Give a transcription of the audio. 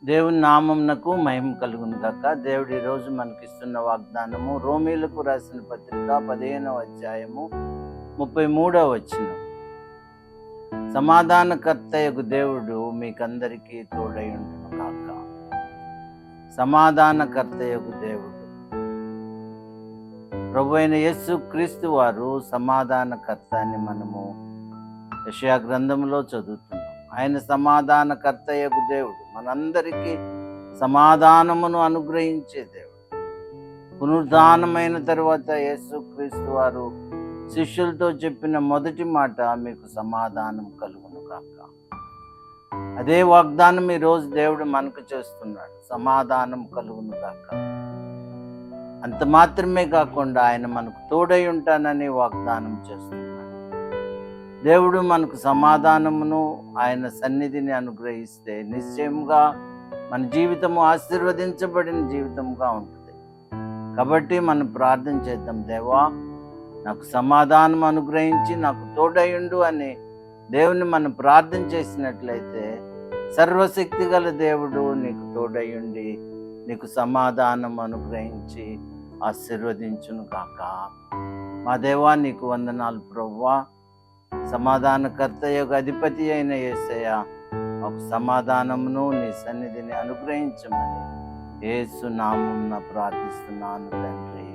దేవుని నామమునకు మహిమ కలుగును గాక. దేవుడు ఈరోజు మనకిస్తున్న వాగ్దానము రోమీలకు రాసిన పత్రిక 15వ అధ్యాయము 33వ వచనం. సమాధానకర్తయగు దేవుడు మీకందరికీ తోడయుండును గాక. సమాధానకర్తయగు దేవుడు ప్రభువైన యేసు క్రీస్తు వారు సమాధానకర్త అని మనము యెషయా గ్రంథంలో చదువుతున్నాం. ఆయన సమాధానకర్తయగు దేవుడు, మనందరికీ సమాధానమును అనుగ్రహించే దేవుడు. పునరుద్ధానమైన తరువాత యేసుక్రీస్తు వారు శిష్యులతో చెప్పిన మొదటి మాట, మీకు సమాధానం కలుగును గాక. అదే వాగ్దానం ఈరోజు దేవుడు మనకు చేస్తున్నాడు, సమాధానం కలుగును గాక. అంత మాత్రమే కాకుండా ఆయన మనకు తోడై ఉంటానని వాగ్దానం చేస్తున్నాడు. దేవుడు మనకు సమాధానమును ఆయన సన్నిధిని అనుగ్రహిస్తే నిశ్చయంగా మన జీవితము ఆశీర్వదించబడిన జీవితంగా ఉంటుంది. కాబట్టి మనం ప్రార్థన చేద్దాం, దేవా నాకు సమాధానం అనుగ్రహించి నాకు తోడయుండు అని దేవుని మనం ప్రార్థన చేసినట్లయితే సర్వశక్తి గల దేవుడు నీకు తోడయుండి నీకు సమాధానం అనుగ్రహించి ఆశీర్వదించును కాక. మా దేవా నీకు వందనాలు ప్రభువా. సమాధానకర్త యొక్క అధిపతి అయిన యేసయ్య, ఒక సమాధానమును నీ సన్నిధిని అనుగ్రహించమని యేసు నామమున ప్రార్థిస్తున్నాను తండ్రి.